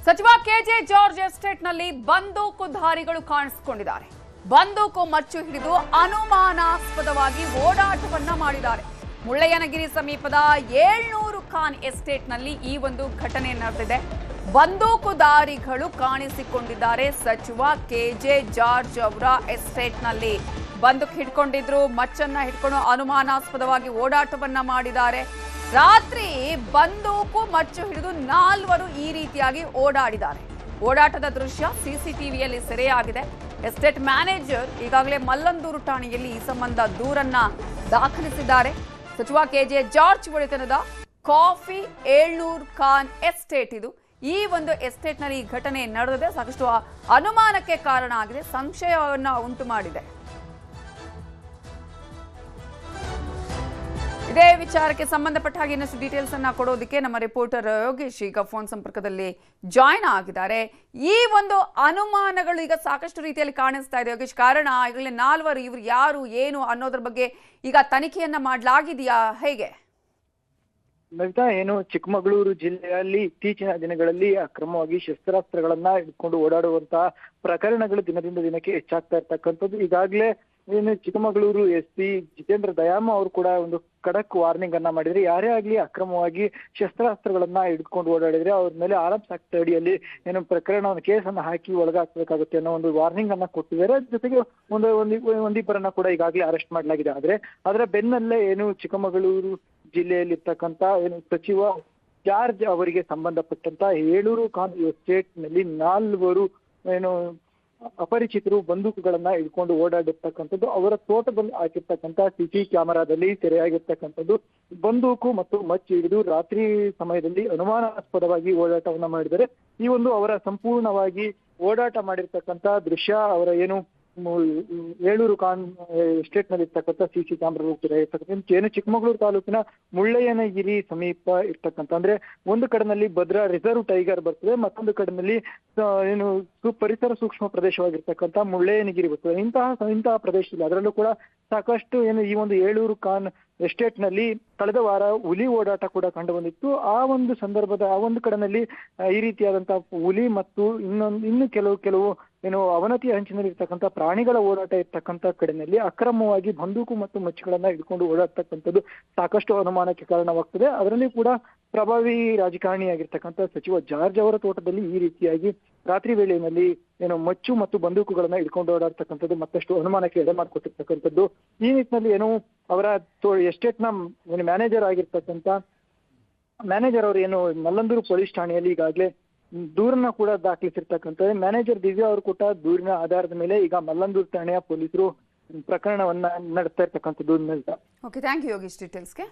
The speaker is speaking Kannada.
ಸಚಿವ ಕೆಜೆ ಜಾರ್ಜ್ ಎಸ್ಟೇಟ್ನಲ್ಲಿ ಬಂದೂಕುಧಾರಿಗಳು ಕಾಣಿಸಿಕೊಂಡಿದ್ದಾರೆ. ಬಂದೂಕು ಮಚ್ಚು ಹಿಡಿದು ಅನುಮಾನಾಸ್ಪದವಾಗಿ ಓಡಾಟವನ್ನ ಮಾಡಿದ್ದಾರೆ. ಮುಳ್ಳಯ್ಯನಗಿರಿ ಸಮೀಪದ 700 ಖಾನ್ ಎಸ್ಟೇಟ್ನಲ್ಲಿ ಈ ಒಂದು ಘಟನೆ ನಡೆದಿದೆ. ಬಂದೂಕುಧಾರಿಗಳು ಕಾಣಿಸಿಕೊಂಡಿದ್ದಾರೆ. ಸಚಿವ ಕೆಜೆ ಜಾರ್ಜ್ ಅವರ ಎಸ್ಟೇಟ್ನಲ್ಲಿ ಬಂದೂಕು ಹಿಡ್ಕೊಂಡಿದ್ರು, ಮಚ್ಚನ್ನ ಹಿಡ್ಕೊಂಡು ಅನುಮಾನಾಸ್ಪದವಾಗಿ ಓಡಾಟವನ್ನ ಮಾಡಿದ್ದಾರೆ. ರಾತ್ರಿ ಬಂದೂಕು ಮಚ್ಚು ಹಿಡಿದು 4 ಈ ರೀತಿಯಾಗಿ ಓಡಾಡಿದ್ದಾರೆ. ಓಡಾಟದ ದೃಶ್ಯ ಸಿಸಿಟಿವಿಯಲ್ಲಿ ಸೆರೆಯಾಗಿದೆ. ಎಸ್ಟೇಟ್ ಮ್ಯಾನೇಜರ್ ಈಗಾಗಲೇ ಮಲ್ಲಂದೂರು ಠಾಣೆಯಲ್ಲಿ ಈ ಸಂಬಂಧ ದೂರನ್ನ ದಾಖಲಿಸಿದ್ದಾರೆ. ಸಚಿವ ಕೆಜೆ ಜಾರ್ಜ್ ಒಡೆತನದ ಕಾಫಿ 700 ಖಾನ್ ಎಸ್ಟೇಟ್ ಇದು. ಈ ಒಂದು ಎಸ್ಟೇಟ್ನಲ್ಲಿ ಈ ಘಟನೆ ನಡೆದಿದೆ. ಸಾಕಷ್ಟು ಅನುಮಾನಕ್ಕೆ ಕಾರಣ ಆಗಿದೆ, ಸಂಶಯವನ್ನ ಉಂಟು ಮಾಡಿದೆ. ಇದೇ ವಿಚಾರಕ್ಕೆ ಸಂಬಂಧಪಟ್ಟ ಹಾಗೆ ಇನ್ನಷ್ಟು ಡೀಟೇಲ್ಸ್ ಅನ್ನ ಕೊಡೋದಕ್ಕೆ ನಮ್ಮ ರಿಪೋರ್ಟರ್ ಯೋಗೇಶ್ ಈಗ ಫೋನ್ ಸಂಪರ್ಕದಲ್ಲಿ ಜಾಯ್ನ್ ಆಗಿದ್ದಾರೆ. ಈ ಒಂದು ಅನುಮಾನಗಳು ಈಗ ಸಾಕಷ್ಟು ರೀತಿಯಲ್ಲಿ ಕಾಣಿಸ್ತಾ ಇದೆ ಯೋಗೇಶ್. ಕಾರಣ ಈಗಲೇ 4 ಇವರು ಯಾರು ಏನು ಅನ್ನೋದ್ರ ಬಗ್ಗೆ ಈಗ ತನಿಖೆಯನ್ನ ಮಾಡಲಾಗಿದೆಯಾ, ಹೇಗೆ? ನವಿತಾ, ಏನು ಚಿಕ್ಕಮಗಳೂರು ಜಿಲ್ಲೆಯಲ್ಲಿ ಇತ್ತೀಚಿನ ದಿನಗಳಲ್ಲಿ ಅಕ್ರಮವಾಗಿ ಶಸ್ತ್ರಾಸ್ತ್ರಗಳನ್ನ ಹಿಡ್ಕೊಂಡು ಓಡಾಡುವಂತಹ ಪ್ರಕರಣಗಳು ದಿನದಿಂದ ದಿನಕ್ಕೆ ಹೆಚ್ಚಾಗ್ತಾ ಇರ್ತಕ್ಕಂಥದ್ದು. ಈಗಾಗಲೇ ಏನು ಚಿಕ್ಕಮಗಳೂರು SP ಜಿತೇಂದ್ರ ದಯಾಮ ಅವರು ಕೂಡ ಒಂದು ಖಡಕ್ ವಾರ್ನಿಂಗ್ ಅನ್ನ ಮಾಡಿದ್ರೆ, ಯಾರೇ ಆಗ್ಲಿ ಅಕ್ರಮವಾಗಿ ಶಸ್ತ್ರಾಸ್ತ್ರಗಳನ್ನ ಹಿಡ್ಕೊಂಡು ಓಡಾಡಿದ್ರೆ ಅವ್ರ ಮೇಲೆ ಆರ್ಮ್ಸ್ ಆಕ್ಟ್ ಅಡಿಯಲ್ಲಿ ಏನು ಪ್ರಕರಣವನ್ನು ಕೇಸನ್ನ ಹಾಕಿ ಒಳಗಾಕ್ಬೇಕಾಗುತ್ತೆ ಅನ್ನೋ ಒಂದು ವಾರ್ನಿಂಗ್ ಅನ್ನ ಕೊಟ್ಟಿದ್ದಾರೆ. ಜೊತೆಗೆ ಒಂದಿಬ್ಬರನ್ನ ಕೂಡ ಈಗಾಗಲೇ ಅರೆಸ್ಟ್ ಮಾಡಲಾಗಿದೆ. ಆದ್ರೆ ಅದರ ಬೆನ್ನಲ್ಲೇ ಏನು ಚಿಕ್ಕಮಗಳೂರು ಜಿಲ್ಲೆಯಲ್ಲಿ ಇರ್ತಕ್ಕಂತ ಏನು ಸಚಿವ ಜಾರ್ಜ್ ಅವರಿಗೆ ಸಂಬಂಧಪಟ್ಟಂತ 700 ಖಾನ್ ಎಸ್ಟೇಟ್ ನಲ್ಲಿ 4 ಏನು ಅಪರಿಚಿತರು ಬಂದೂಕುಗಳನ್ನ ಹಿಡ್ಕೊಂಡು ಓಡಾಡಿರ್ತಕ್ಕಂಥದ್ದು. ಅವರ ತೋಟದಲ್ಲಿ ಹಾಕಿರ್ತಕ್ಕಂಥ CC ಕ್ಯಾಮೆರಾದಲ್ಲಿ ಸೆರೆಯಾಗಿರ್ತಕ್ಕಂಥದ್ದು. ಬಂದೂಕು ಮತ್ತು ಮಚ್ಚು ಹಿಡಿದು ರಾತ್ರಿ ಸಮಯದಲ್ಲಿ ಅನುಮಾನಾಸ್ಪದವಾಗಿ ಓಡಾಟವನ್ನ ಮಾಡಿದರೆ ಈ ಒಂದು ಅವರ ಸಂಪೂರ್ಣವಾಗಿ ಓಡಾಟ ಮಾಡಿರ್ತಕ್ಕಂಥ ದೃಶ್ಯ ಅವರ ಏನು 700 ಖಾನ್ ಎಸ್ಟೇಟ್ ನಲ್ಲಿ ಇರ್ತಕ್ಕಂಥ CC ಕ್ಯಾಮೆರಾ ಏನು ಚಿಕ್ಕಮಗಳೂರು ತಾಲೂಕಿನ ಮುಳ್ಳಯ್ಯನಗಿರಿ ಸಮೀಪ ಇರ್ತಕ್ಕಂಥ, ಅಂದ್ರೆ ಒಂದು ಕಡೆನಲ್ಲಿ ಭದ್ರಾ ರಿಸರ್ವ್ ಟೈಗರ್ ಬರ್ತದೆ, ಮತ್ತೊಂದು ಕಡೆನಲ್ಲಿ ಏನು ಪರಿಸರ ಸೂಕ್ಷ್ಮ ಪ್ರದೇಶವಾಗಿರ್ತಕ್ಕಂಥ ಮುಳ್ಳಯ್ಯನಗಿರಿ ಬರ್ತದೆ. ಇಂತಹ ಪ್ರದೇಶದಲ್ಲಿ ಅದರಲ್ಲೂ ಕೂಡ ಸಾಕಷ್ಟು ಏನು ಈ ಒಂದು 700 ಖಾನ್ ಎಸ್ಟೇಟ್ ನಲ್ಲಿ ಕಳೆದ ವಾರ ಹುಲಿ ಓಡಾಟ ಕೂಡ ಕಂಡು ಬಂದಿತ್ತು. ಆ ಒಂದು ಸಂದರ್ಭದ ಆ ಒಂದು ಕಡೆನಲ್ಲಿ ಈ ರೀತಿಯಾದಂತಹ ಹುಲಿ ಮತ್ತು ಇನ್ನು ಕೆಲವು ಏನು ಅವನತಿಯ ಹಂಚಿನಲ್ಲಿ ಇರ್ತಕ್ಕಂಥ ಪ್ರಾಣಿಗಳ ಓಡಾಟ ಇರ್ತಕ್ಕಂಥ ಕಡೆನಲ್ಲಿ ಅಕ್ರಮವಾಗಿ ಬಂದೂಕು ಮತ್ತು ಮಚ್ಚುಗಳನ್ನ ಹಿಡ್ಕೊಂಡು ಓಡಾಡ್ತಕ್ಕಂಥದ್ದು ಸಾಕಷ್ಟು ಅನುಮಾನಕ್ಕೆ ಕಾರಣವಾಗ್ತದೆ. ಅದರಲ್ಲಿ ಕೂಡ ಪ್ರಭಾವಿ ರಾಜಕಾರಣಿಯಾಗಿರ್ತಕ್ಕಂಥ ಸಚಿವ ಜಾರ್ಜ್ ಅವರ ತೋಟದಲ್ಲಿ ಈ ರೀತಿಯಾಗಿ ರಾತ್ರಿ ವೇಳೆಯಲ್ಲಿ ಏನು ಮಚ್ಚು ಮತ್ತು ಬಂದೂಕುಗಳನ್ನ ಹಿಡ್ಕೊಂಡು ಓಡಾಡ್ತಕ್ಕಂಥದ್ದು ಮತ್ತಷ್ಟು ಅನುಮಾನಕ್ಕೆ ಎಡೆ ಮಾಡಿಕೊಟ್ಟಿರ್ತಕ್ಕಂಥದ್ದು. ಈ ನಿಟ್ಟಿನಲ್ಲಿ ಏನು ಅವರ ಎಸ್ಟೇಟ್ ನ ಮ್ಯಾನೇಜರ್ ಆಗಿರ್ತಕ್ಕಂಥ ಮ್ಯಾನೇಜರ್ ಅವರು ಏನು ಮಲ್ಲಂದೂರು ಪೊಲೀಸ್ ಠಾಣೆಯಲ್ಲಿ ಈಗಾಗಲೇ ದೂರನ್ನ ಕೂಡ ದಾಖಲಿಸಿರ್ತಕ್ಕಂಥದ್ದು. ಮ್ಯಾನೇಜರ್ ದಿವ್ಯಾ ಅವರು ಕೊಟ್ಟ ದೂರಿನ ಆಧಾರದ ಮೇಲೆ ಈಗ ಮಲ್ಲಂದೂರು ಠಾಣೆಯ ಪೊಲೀಸರು ಪ್ರಕರಣವನ್ನ ನಡೆಸ್ತಾ ಇರ್ತಕ್ಕಂಥದ್ದು. Okay, thank you Yogesh ಡೀಟೇಲ್ಸ್ಗೆ.